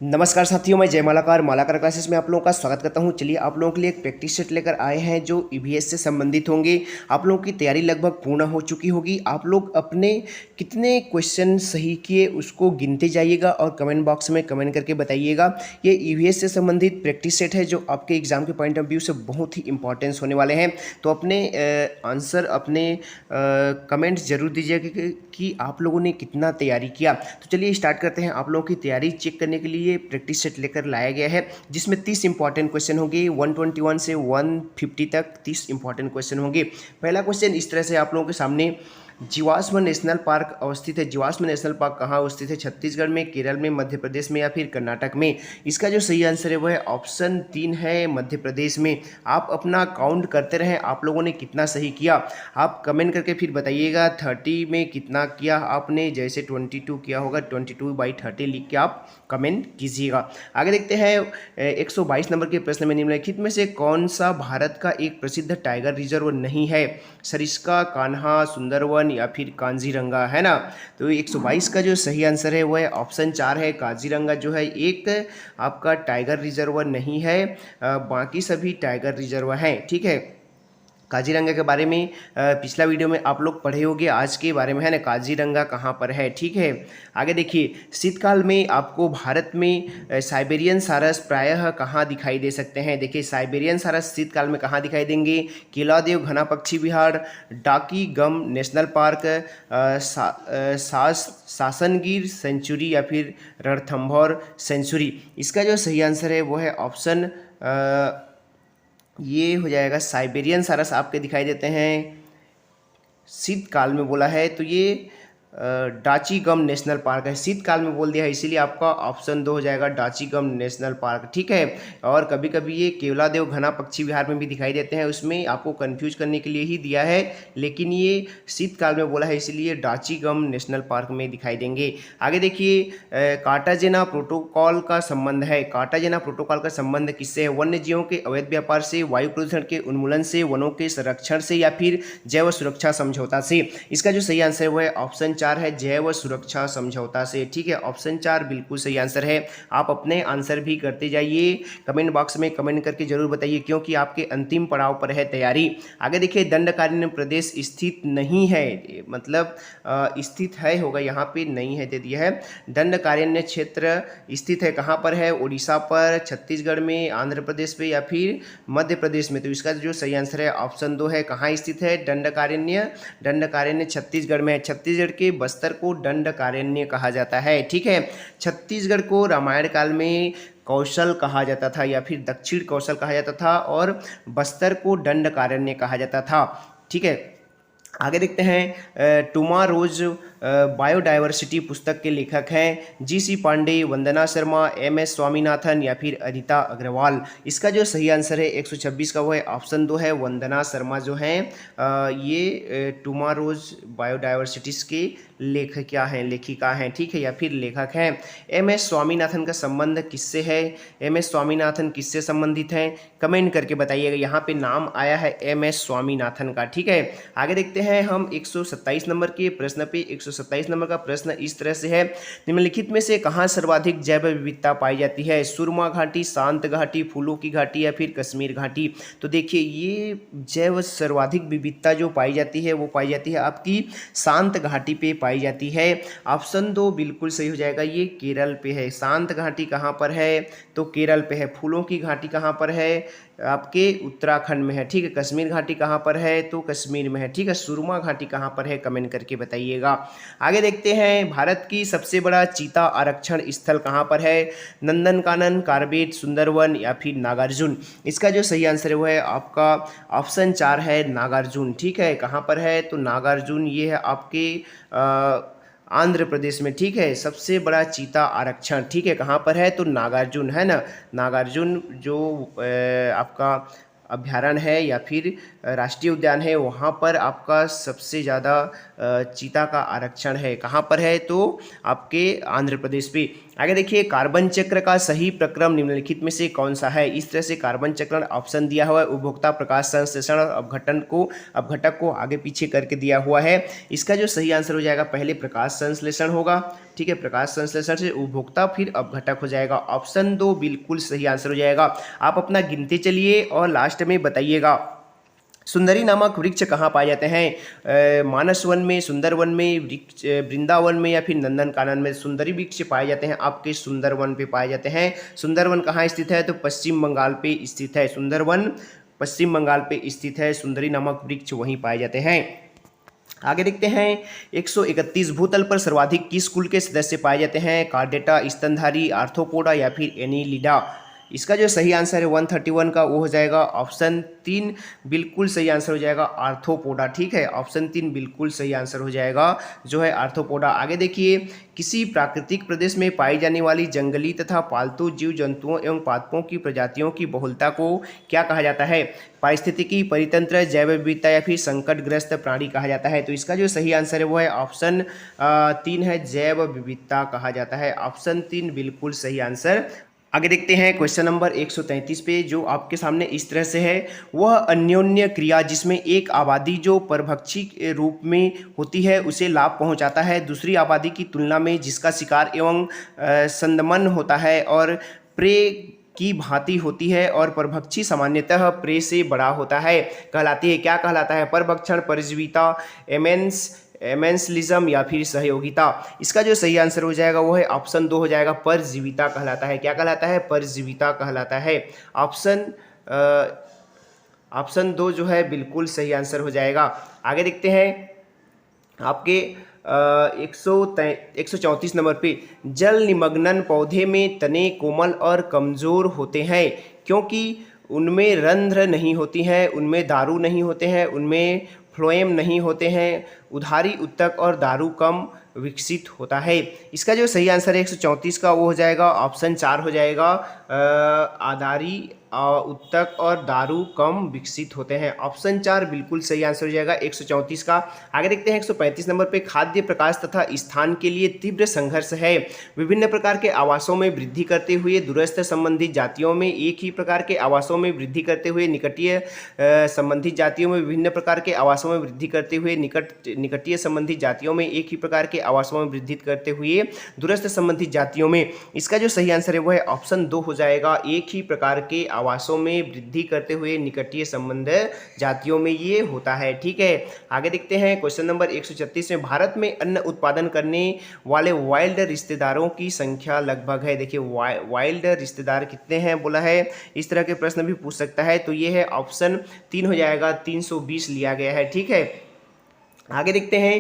नमस्कार साथियों, मैं जय मालाकार मालाकार क्लासेस में आप लोगों का स्वागत करता हूं। चलिए आप लोगों के लिए एक प्रैक्टिस सेट लेकर आए हैं जो ईवीएस से संबंधित होंगे। आप लोगों की तैयारी लगभग पूर्ण हो चुकी होगी। आप लोग अपने कितने क्वेश्चन सही किए उसको गिनते जाइएगा और कमेंट बॉक्स में कमेंट करके बताइएगा। ये ईवीएस से संबंधित प्रैक्टिस सेट है जो आपके एग्जाम के पॉइंट ऑफ व्यू से बहुत ही इंपॉर्टेंस होने वाले हैं। तो अपने आंसर अपने कमेंट्स जरूर दीजिएगा कि आप लोगों ने कितना तैयारी किया। तो चलिए स्टार्ट करते हैं। आप लोगों की तैयारी चेक करने के लिए प्रैक्टिस सेट लेकर लाया गया है जिसमें 30 इंपॉर्टेंट क्वेश्चन होंगे। 121 से 150 तक 30 इंपॉर्टेंट क्वेश्चन होंगे। पहला क्वेश्चन इस तरह से आप लोगों के सामने, जीवाश्म नेशनल पार्क अवस्थित है। जीवाश्म नेशनल पार्क कहाँ अवस्थित है? छत्तीसगढ़ में, केरल में, मध्य प्रदेश में या फिर कर्नाटक में? इसका जो सही आंसर है वह है ऑप्शन 3 है, मध्य प्रदेश में। आप अपना काउंट करते रहें, आप लोगों ने कितना सही किया आप कमेंट करके फिर बताइएगा। 30 में कितना किया आपने? जैसे 22 किया होगा, 22/30 लिख के आप कमेंट कीजिएगा। आगे देखते हैं 122 नंबर के प्रश्न में, निम्नलिखित में से कौन सा भारत का एक प्रसिद्ध टाइगर रिजर्व नहीं है? सरिस्का, कान्हा, सुंदरवन या फिर कांजीरंगा, है ना। तो 122 का जो सही आंसर है वह ऑप्शन 4 है, काजीरंगा जो है एक आपका टाइगर रिजर्व नहीं है। बाकी सभी टाइगर रिजर्व हैं, ठीक है। काजीरंगा के बारे में पिछला वीडियो में आप लोग पढ़े होंगे, आज के बारे में है ना, काजीरंगा कहाँ पर है, ठीक है। आगे देखिए, शीतकाल में आपको भारत में साइबेरियन सारस प्रायः कहाँ दिखाई दे सकते हैं? देखिए, साइबेरियन सारस शीतकाल में कहाँ दिखाई देंगे? केलादेव घना पक्षी विहार, डाकी गम नेशनल पार्क, सासनगीर सेंचुरी या फिर रणथंभौर सेंचुरी। इसका जो सही आंसर है वो है ऑप्शन ये हो जाएगा, साइबेरियन सारस आपके दिखाई देते हैं शीतकाल में बोला है, तो ये डाची गम नेशनल पार्क है। शीतकाल में बोल दिया है इसीलिए आपका ऑप्शन 2 हो जाएगा, डाची गम नेशनल पार्क, ठीक है। और कभी कभी ये केवलादेव घना पक्षी विहार में भी दिखाई देते हैं, उसमें आपको कंफ्यूज करने के लिए ही दिया है, लेकिन ये शीतकाल में बोला है इसीलिए डाची गम नेशनल पार्क में दिखाई देंगे। आगे देखिए, कार्टाजेना प्रोटोकॉल का संबंध है। कार्टाजेना प्रोटोकॉल का संबंध किससे है? वन्य जीवों के अवैध व्यापार से, वायु प्रदूषण के उन्मूलन से, वनों के संरक्षण से या फिर जैव सुरक्षा समझौता से? इसका जो सही आंसर है वो है ऑप्शन 4 है, जैव सुरक्षा समझौता से, ठीक है। ऑप्शन 4 बिल्कुल सही आंसर है। आप अपने आंसर भी करते जाइए, कमेंट बॉक्स में कमेंट करके जरूर बताइए क्योंकि आपके अंतिम पड़ाव पर है तैयारी। आगे देखिए, दंडकारण्य प्रदेश स्थित नहीं है, मतलब स्थित है होगा, यहाँ पे नहीं है दे दिया है। दंडकारण्य क्षेत्र स्थित है कहाँ पर है? उड़ीसा पर, छत्तीसगढ़ में, आंध्र प्रदेश पे या फिर मध्य प्रदेश में? तो इसका जो सही आंसर है ऑप्शन 2 है। कहाँ स्थित है दंडकारण्य? दंडकारण्य छत्तीसगढ़ में है। छत्तीसगढ़ के बस्तर को दंडकारण्य कहा जाता है, ठीक है। छत्तीसगढ़ को रामायण काल में कौशल कहा जाता था या फिर दक्षिण कौशल कहा जाता था, और बस्तर को दंडकारण्य कहा जाता था, ठीक है। आगे देखते हैं, टुमारोज बायोडाइवर्सिटी पुस्तक के लेखक हैं जी.सी. पांडे, वंदना शर्मा, एम.एस. स्वामीनाथन या फिर अनीता अग्रवाल? इसका जो सही आंसर है 126 का वो है ऑप्शन 2 है, वंदना शर्मा जो हैं ये टुमारोज बायोडाइवर्सिटीज के लेखिका हैं, ठीक है, या फिर लेखक हैं। एम.एस. स्वामीनाथन का संबंध किससे है? एम.एस. स्वामीनाथन किससे संबंधित हैं? कमेंट करके बताइएगा। यहाँ पे नाम आया है एम.एस. स्वामीनाथन का, ठीक है। आगे देखते हैं हम 127 नंबर के प्रश्न पे। 127 नंबर का प्रश्न इस तरह से है, निम्नलिखित में से कहाँ सर्वाधिक जैव विविधता पाई जाती है? सुरमा घाटी, शांत घाटी, फूलों की घाटी या फिर कश्मीर घाटी? तो देखिए, ये जैव सर्वाधिक विविधता जो पाई जाती है वो पाई जाती है आपकी शांत घाटी पे पाई जाती है। ऑप्शन 2 बिल्कुल सही हो जाएगा, ये केरल पे है। शांत घाटी कहाँ पर है? तो केरल पे है। फूलों की घाटी कहाँ पर है? आपके उत्तराखंड में है, ठीक है। कश्मीर घाटी कहाँ पर है? तो कश्मीर में है, ठीक है। सुरमा घाटी कहाँ पर है? कमेंट करके बताइएगा। आगे देखते हैं, भारत की सबसे बड़ा चीता आरक्षण स्थल कहाँ पर है? नंदनकानन, कार्बेट, सुंदरवन या फिर नागार्जुन? इसका जो सही आंसर है वो है आपका ऑप्शन 4 है, नागार्जुन, ठीक है। कहाँ पर है? तो नागार्जुन ये है आपके आंध्र प्रदेश में, ठीक है। सबसे बड़ा चीता आरक्षण, ठीक है, कहाँ पर है? तो नागार्जुन, है ना। नागार्जुन जो आपका अभ्यारण्य है या फिर राष्ट्रीय उद्यान है, वहाँ पर आपका सबसे ज़्यादा चीता का आरक्षण है। कहाँ पर है? तो आपके आंध्र प्रदेश पे। आगे देखिए, कार्बन चक्र का सही प्रक्रम निम्नलिखित में से कौन सा है? इस तरह से कार्बन चक्र ऑप्शन दिया हुआ है, उपभोक्ता, प्रकाश संश्लेषण और अपघटक को आगे पीछे करके दिया हुआ है। इसका जो सही आंसर हो जाएगा, पहले प्रकाश संश्लेषण होगा, ठीक है, प्रकाश संश्लेषण से उपभोक्ता, फिर अपघटक हो जाएगा। ऑप्शन 2 बिल्कुल सही आंसर हो जाएगा। आप अपना गिनते चलिए और लास्ट में बताइएगा। सुंदरी नामक वृक्ष कहाँ पाए जाते हैं? मानस वन में, सुंदरवन में, वृंदावन में या फिर नंदन कानन में सुंदरी वृक्ष पाए जाते हैं? आपके सुंदरवन पे पाए जाते हैं। सुंदरवन कहाँ स्थित है? तो पश्चिम बंगाल पे स्थित है। सुंदरवन पश्चिम बंगाल पे स्थित है। सुंदरी नामक वृक्ष वहीं पाए जाते हैं। आगे देखते हैं, 131 भूतल पर सर्वाधिक किस कुल के सदस्य पाए जाते हैं? कार्डेटा, स्तनधारी, आर्थ्रोपोडा या फिर एनीलिडा। इसका जो सही आंसर है 131 का, वो हो जाएगा ऑप्शन 3 बिल्कुल सही आंसर हो जाएगा, आर्थ्रोपोडा। ठीक है, ऑप्शन 3 बिल्कुल सही आंसर हो जाएगा, जो है आर्थ्रोपोडा। आगे देखिए, किसी प्राकृतिक प्रदेश में पाई जाने वाली जंगली तथा पालतू जीव जंतुओं एवं पादपों की प्रजातियों की बहुलता को क्या कहा जाता है? पारिस्थितिकी, परितंत्र, जैव विविधता या फिर संकटग्रस्त प्राणी कहा जाता है। तो इसका जो सही आंसर है वो है ऑप्शन 3 है, जैव विविधता कहा जाता है। ऑप्शन 3 बिल्कुल सही आंसर। आगे देखते हैं क्वेश्चन नंबर 133 पे, जो आपके सामने इस तरह से है। वह अन्योन्य क्रिया जिसमें एक आबादी जो परभक्षी के रूप में होती है उसे लाभ पहुंचाता है दूसरी आबादी की तुलना में, जिसका शिकार एवं संदमन होता है और प्रे की भांति होती है और परभक्षी सामान्यतः प्रे से बड़ा होता है, कहलाती है। क्या कहलाता है? परभक्षण, परजीविता, एमेंसलिज्म या फिर सहयोगिता। इसका जो सही आंसर हो जाएगा वो है ऑप्शन 2 हो जाएगा, परजीविता कहलाता है। क्या कहलाता है? परजीविता कहलाता है। ऑप्शन 2 जो है बिल्कुल सही आंसर हो जाएगा। आगे देखते हैं आपके 134 नंबर पे, जल निमग्नन पौधे में तने कोमल और कमजोर होते हैं क्योंकि उनमें रंध्र नहीं होती हैं, उनमें दारू नहीं होते हैं, उनमें फ्लोएम नहीं होते हैं, उधारी उत्तक और दारू कम विकसित होता है। इसका जो सही आंसर है 134 का, वो हो जाएगा ऑप्शन 4 हो जाएगा, आधारी उत्तक और दारू कम विकसित होते हैं। ऑप्शन 4 बिल्कुल सही आंसर हो जाएगा 134 का। आगे देखते हैं 135 नंबर पे, खाद्य, प्रकाश तथा स्थान के लिए तीव्र संघर्ष है। विभिन्न प्रकार के आवासों में वृद्धि करते हुए दूरस्थ संबंधित जातियों में, एक ही प्रकार के आवासों में वृद्धि करते हुए निकटीय संबंधित जातियों में, विभिन्न प्रकार के आवासों में वृद्धि करते हुए निकटीय संबंधित जातियों में, एक ही प्रकार के आवासों में वृद्धि करते हुए दूरस्थ संबंधित जातियों में। इसका जो सही आंसर है वो है ऑप्शन 2 हो जाएगा, एक ही प्रकार के आवासों में वृद्धि करते हुए निकटीय संबंध जातियों में ये होता है। ठीक है, आगे देखते हैं क्वेश्चन नंबर 136 में, भारत में अन्न उत्पादन करने वाले वाइल्ड रिश्तेदारों की संख्या लगभग है। देखिए, वाइल्ड रिश्तेदार कितने हैं बोला है, इस तरह के प्रश्न भी पूछ सकता है। तो ये है ऑप्शन 3 हो जाएगा, 320 लिया गया है। ठीक है, आगे देखते हैं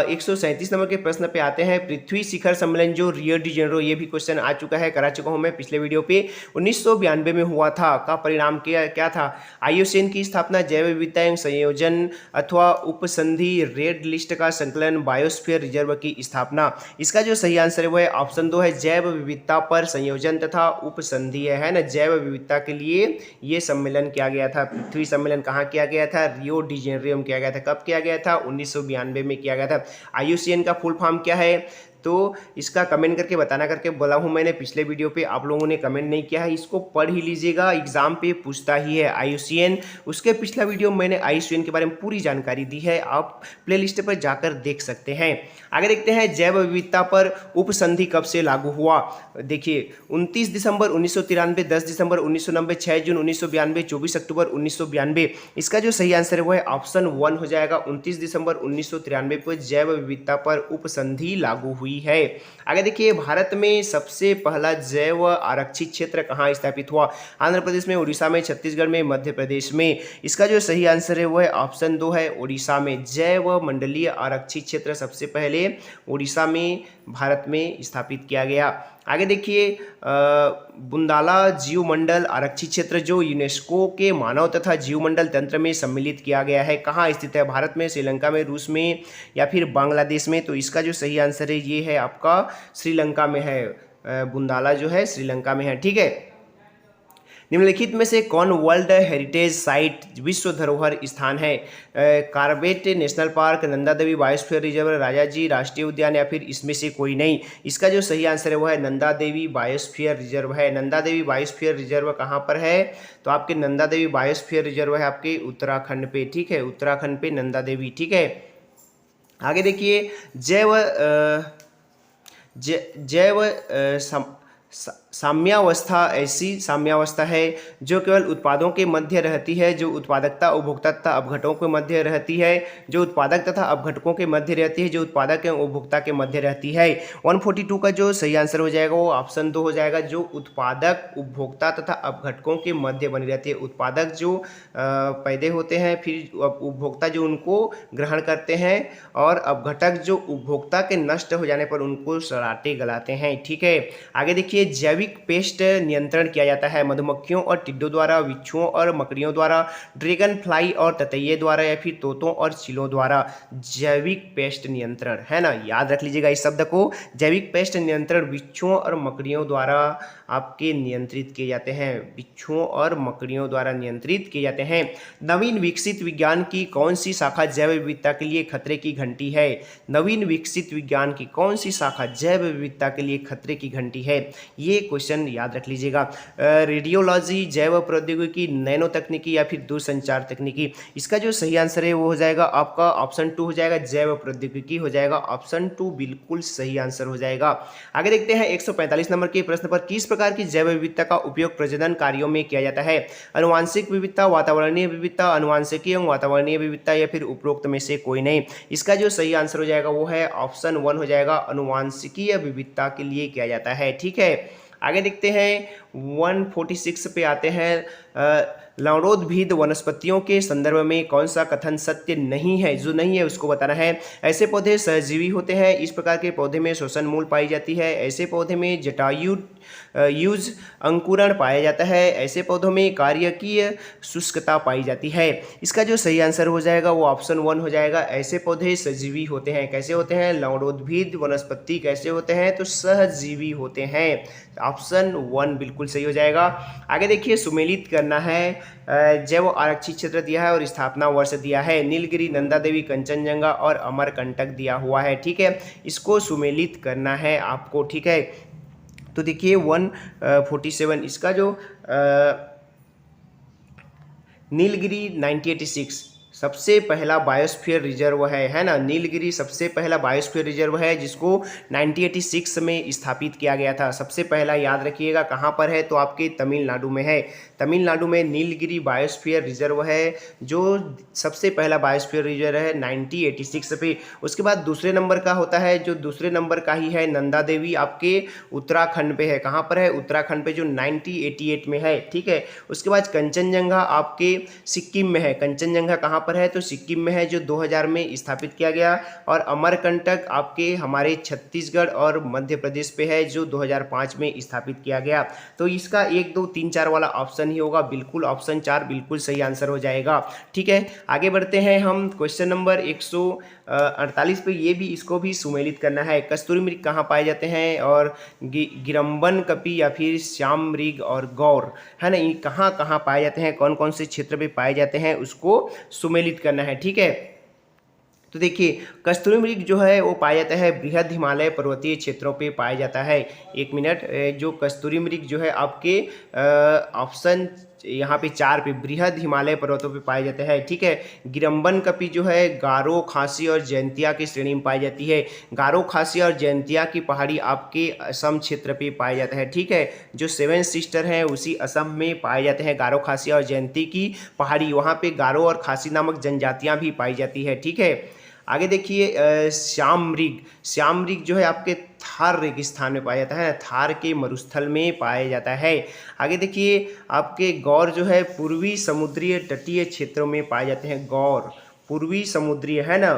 137 नंबर के प्रश्न पे आते हैं। पृथ्वी शिखर सम्मेलन जो रियो डी जेनेरो, ये भी क्वेश्चन आ चुका है, करा चुका हूं मैं पिछले वीडियो पे, 1992 में हुआ था, का परिणाम क्या था? आईयूसीएन की स्थापना, जैव विविधता एवं संयोजन अथवा उपसंधि, रेड लिस्ट का संकलन, बायोस्फीयर रिजर्व की स्थापना। इसका जो सही आंसर है वो है ऑप्शन 2 है, जैव विविधता पर संयोजन तथा उपसंधि है ना। जैव विविधता के लिए ये सम्मेलन किया गया था। पृथ्वी सम्मेलन कहाँ किया गया था? रियो डी जेनेरो में किया गया था। कब किया गया था? 1992 में किया गया था। आईयूसीएन का फुल फॉर्म क्या है? तो इसका कमेंट करके बताना करके बोला हूं मैंने पिछले वीडियो पे, आप लोगों ने कमेंट नहीं किया है, इसको पढ़ ही लीजिएगा, एग्जाम पे पूछता ही है आईयूसीएन। उसके पिछला वीडियो मैंने आईयूसीएन के बारे में पूरी जानकारी दी है, आप प्लेलिस्ट पर जाकर देख सकते हैं। आगे देखते हैं, जैव विविधता पर उपसंधि कब से लागू हुआ? देखिए, 29 दिसंबर 1993, 10 दिसंबर 1990, 6 जून 1992, 24 अक्टूबर 1992। इसका जो सही आंसर है वो है ऑप्शन 1 हो जाएगा, 29 दिसंबर 1993 को जैव विविधता पर उपसंधि लागू हुई है। आगे देखिए, भारत में सबसे पहला जैव आरक्षित क्षेत्र कहाँ स्थापित हुआ? आंध्र प्रदेश में, उड़ीसा में, छत्तीसगढ़ में, मध्य प्रदेश में। इसका जो सही आंसर है वो है ऑप्शन 2 है, उड़ीसा में। जैव मंडलीय आरक्षित क्षेत्र सबसे पहले उड़ीसा में भारत में स्थापित किया गया। आगे देखिए, बुंदाला जीवमंडल आरक्षित क्षेत्र जो यूनेस्को के मानव तथा जीवमंडल तंत्र में सम्मिलित किया गया है, कहाँ स्थित है? भारत में, श्रीलंका में, रूस में या फिर बांग्लादेश में। तो इसका जो सही आंसर है ये है आपका श्रीलंका में है। बुंदाला जो है श्रीलंका में है। ठीक है, निम्नलिखित में से कौन वर्ल्ड हेरिटेज साइट विश्व धरोहर स्थान है? Corbett national park, Nanda Devi biosphere reserve, Rajaji राष्ट्रीय उद्यान या फिर इसमें से कोई नहीं। इसका जो सही आंसर है वो है नंदा देवी बायोस्फीयर रिजर्व है। नंदा देवी बायोस्फीयर रिजर्व कहाँ पर है? तो आपके नंदा देवी बायोस्फीयर रिजर्व है आपके उत्तराखंड पे, ठीक है, उत्तराखंड पे नंदा देवी, ठीक है। आगे देखिए, जैव साम्यावस्था ऐसी साम्यावस्था है जो केवल उत्पादों के मध्य रहती है, जो उत्पादकता उपभोक्ता तथा अपघटकों के मध्य रहती है, जो उत्पादक तथा अपघटकों के मध्य रहती है, जो उत्पादक एवं उपभोक्ता के मध्य रहती है। 142 का जो सही आंसर हो जाएगा वो ऑप्शन 2 हो जाएगा, जो उत्पादक उपभोक्ता तथा अपघटकों के मध्य बनी रहती है। उत्पादक जो पैदा होते हैं, फिर उपभोक्ता जो उनको ग्रहण करते हैं, और अपघटक जो उपभोक्ता के नष्ट हो जाने पर उनको सड़ाते गलाते हैं, ठीक है। आगे देखिए, जैविक पेस्ट नियंत्रण किया जाता है मधुमक्खियों और टिड्डों द्वारा, बिच्छुओं और मकड़ियों द्वारा, ड्रैगन फ्लाई और ततैये द्वारा, या फिर तोतों और चीलों द्वारा। जैविक पेस्ट नियंत्रण, है ना, याद रख लीजिएगा इस शब्द को। जैविक पेस्ट नियंत्रण बिच्छुओं और मकड़ियों द्वारा आपके नियंत्रित किए जाते हैं, बिच्छुओं और मकड़ियों द्वारा नियंत्रित किए जाते हैं। नवीन विकसित विज्ञान की कौन सी शाखा जैव विविधता के लिए खतरे की घंटी है? नवीन विकसित विज्ञान की कौन सी शाखा जैव विविधता के लिए खतरे की घंटी है? ये क्वेश्चन याद रख लीजिएगा। रेडियोलॉजी, जैव प्रौद्योगिकी, नैनो तकनीकी या फिर दूरसंचार तकनीकी। इसका जो सही आंसर है वो हो जाएगा आपका ऑप्शन 2 हो जाएगा, जैव प्रौद्योगिकी हो जाएगा। ऑप्शन 2 बिल्कुल सही आंसर हो जाएगा। आगे देखते हैं 145 नंबर के प्रश्न पर, किस प्रकार की जैव विविधता का उपयोग प्रजनन कार्यों में किया जाता है? अनुवांशिक विविधता, वातावरणीय विविधता, अनुवांशिकी एवं वातावरणीय विविधता, या फिर उपरोक्त में से कोई नहीं। इसका जो सही आंसर हो जाएगा वो है ऑप्शन 1 हो जाएगा, अनुवांशिकीय विविधता के लिए किया जाता है, ठीक है। आगे देखते हैं 146 पे आते हैं। लवणोद्भिद वनस्पतियों के संदर्भ में कौन सा कथन सत्य नहीं है? जो नहीं है उसको बताना है। ऐसे पौधे सहजीवी होते हैं, इस प्रकार के पौधे में श्वसन मूल पाई जाती है, ऐसे पौधे में जटायु यूज अंकुरण पाया जाता है, ऐसे पौधों में कार्यकीय शुष्कता पाई जाती है। इसका जो सही आंसर हो जाएगा वो ऑप्शन 1 हो जाएगा, ऐसे पौधे सजीवी होते हैं। कैसे होते हैं? लवणोद्भिद वनस्पति कैसे होते हैं? तो सहजीवी होते हैं। ऑप्शन 1 बिल्कुल सही हो जाएगा। आगे देखिए, सुमेलित करना है। जैव आरक्षित क्षेत्र दिया है और स्थापना वर्ष दिया है। नीलगिरी, नंदा देवी, कंचनजंगा और अमरकंटक दिया हुआ है, ठीक है। इसको सुमेलित करना है आपको, ठीक है। तो देखिए 147, इसका जो नीलगिरी 1986 सबसे पहला बायोस्फीयर रिजर्व है ना। नीलगिरी सबसे पहला बायोस्फीयर रिजर्व है जिसको 1986 में स्थापित किया गया था। सबसे पहला याद रखिएगा कहाँ पर है? तो आपके तमिलनाडु में है। तमिलनाडु में नीलगिरी बायोस्फीयर रिजर्व है, जो सबसे पहला बायोस्फीयर रिजर्व है 1986 पे। उसके बाद दूसरे नंबर का होता है, जो दूसरे नंबर का ही है नंदा देवी, आपके उत्तराखंड पे है। कहाँ पर है? उत्तराखंड पे, जो 1988 में है, ठीक है। उसके बाद कंचनजंगा आपके सिक्किम में है। कंचनजंगा कहाँ पर है? तो सिक्किम में है, जो 2000 में स्थापित किया गया। और अमरकंटक आपके हमारे छत्तीसगढ़ और मध्य प्रदेश पे है, जो 2005 में स्थापित किया गया। तो इसका 1, 2, 3, 4 वाला ऑप्शन ही होगा, बिल्कुल ऑप्शन 4 बिल्कुल सही आंसर हो जाएगा, ठीक है। आगे बढ़ते हैं हम क्वेश्चन नंबर 148 पे। ये भी, इसको भी सुमेलित करना है। कस्तूरी मृग कहाँ पाए जाते हैं? और गिरम्बन कपि या फिर श्याम मृग और गौर, है ना, ये कहाँ कहाँ पाए जाते हैं, कौन कौन से क्षेत्र पे पाए जाते हैं, उसको सुमेलित करना है, ठीक है। तो देखिए, कस्तूरी मृग जो है वो पाया जाता है बृहद हिमालय पर्वतीय क्षेत्रों पे पाया जाता है। 1 मिनट, जो कस्तूरी मृग जो है आपके ऑप्शन यहाँ पे 4 पे बृहद हिमालय पर्वतों पे पाए जाते हैं, ठीक है। गिरम्बन कपि जो है गारो, खासी और जयंतिया की श्रेणी में पाई जाती है। गारो, खासी और जयंतिया की पहाड़ी आपके असम क्षेत्र पे पाया जाता है, ठीक है। जो 7 सिस्टर हैं उसी असम में पाए जाते हैं गारो, खासी और जयंती की पहाड़ी। वहाँ पे गारो और खासी नामक जनजातियाँ भी पाई जाती है, ठीक है। आगे देखिए, श्याम मृग जो है आपके थार रेगिस्तान में पाया जाता है, थार के मरुस्थल में पाया जाता है। आगे देखिए, आपके गौर जो है पूर्वी समुद्रीय तटीय क्षेत्रों में पाए जाते हैं। गौर पूर्वी समुद्रीय, है ना,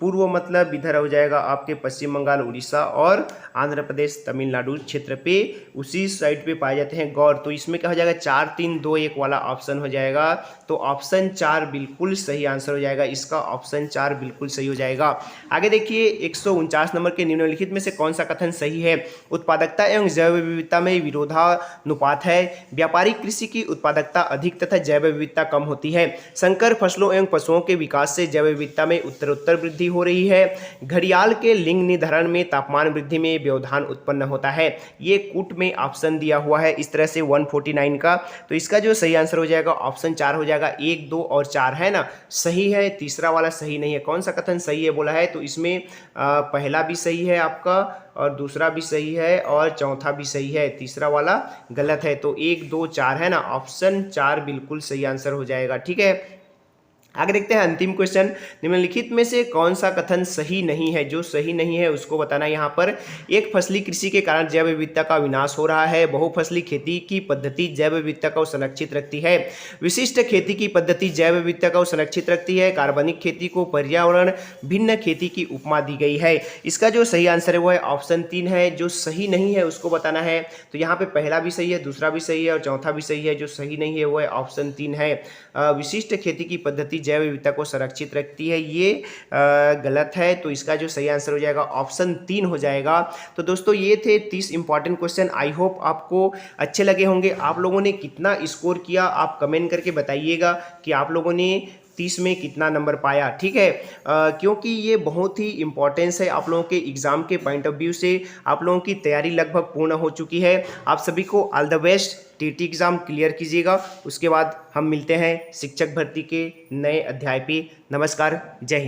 पूर्व मतलब इधर हो जाएगा आपके पश्चिम बंगाल, उड़ीसा और आंध्र प्रदेश, तमिलनाडु क्षेत्र पे उसी साइड पे पाए जाते हैं गौर। तो इसमें क्या हो जाएगा 4 3 2 1 वाला ऑप्शन हो जाएगा। तो ऑप्शन 4 बिल्कुल सही आंसर हो जाएगा, इसका ऑप्शन 4 बिल्कुल सही हो जाएगा। आगे देखिए 149 नंबर के निम्नलिखित में से कौन सा कथन सही है? उत्पादकता एवं जैव विविधता में विरोधानुपात है। व्यापारिक कृषि की उत्पादकता अधिक तथा जैव विविधता कम होती है। संकर फसलों एवं पशुओं के विकास से जैव विविधता में उत्तरोत्तर वृद्धि हो रही है। घड़ियाल के लिंग निर्धारण में तापमान वृद्धि में व्यवधान उत्पन्न होता है। ये कूट में ऑप्शन दिया हुआ है इस तरह से 149 का। तो इसका जो सही आंसर हो जाएगा ऑप्शन 4 हो जाएगा। 1 2 और 4 है ना, सही है, तीसरा वाला सही नहीं है। कौन सा कथन सही है बोला है? तो इसमें पहला भी सही है आपका, और दूसरा भी सही है, और चौथा भी सही है, तीसरा वाला गलत है। तो 1 2 4 है ना, ऑप्शन 4 बिल्कुल सही आंसर हो जाएगा। ठीक है, आगे देखते हैं अंतिम क्वेश्चन। निम्नलिखित में से कौन सा कथन सही नहीं है? जो सही नहीं है उसको बताना है यहाँ पर। एक फसली कृषि के कारण जैव विविधता का विनाश हो रहा है। बहुफसली खेती की पद्धति जैव विविधता को संरक्षित रखती है। विशिष्ट खेती की पद्धति जैव विविधता को संरक्षित रखती है। कार्बनिक खेती को पर्यावरण भिन्न खेती की उपमा दी गई है। इसका जो सही आंसर है वो है ऑप्शन 3 है। जो सही नहीं है उसको बताना है। तो यहाँ पे पहला भी सही है, दूसरा भी सही है और चौथा भी सही है। जो सही नहीं है वो है ऑप्शन 3 है। विशिष्ट खेती की पद्धति जैव विविधता को संरक्षित रखती है, ये गलत है। तो इसका जो सही आंसर हो जाएगा ऑप्शन 3 हो जाएगा। तो दोस्तों ये थे 30 इंपॉर्टेंट क्वेश्चन। आई होप आपको अच्छे लगे होंगे। आप लोगों ने कितना स्कोर किया आप कमेंट करके बताइएगा कि आप लोगों ने 30 में कितना नंबर पाया। ठीक है, क्योंकि ये बहुत ही इंपॉर्टेंस है आप लोगों के एग्जाम के पॉइंट ऑफ व्यू से। आप लोगों की तैयारी लगभग पूर्ण हो चुकी है। आप सभी को all the best. TT exam clear कीजिएगा। उसके बाद हम मिलते हैं शिक्षक भर्ती के नए अध्याय पे। नमस्कार, जय हिंद।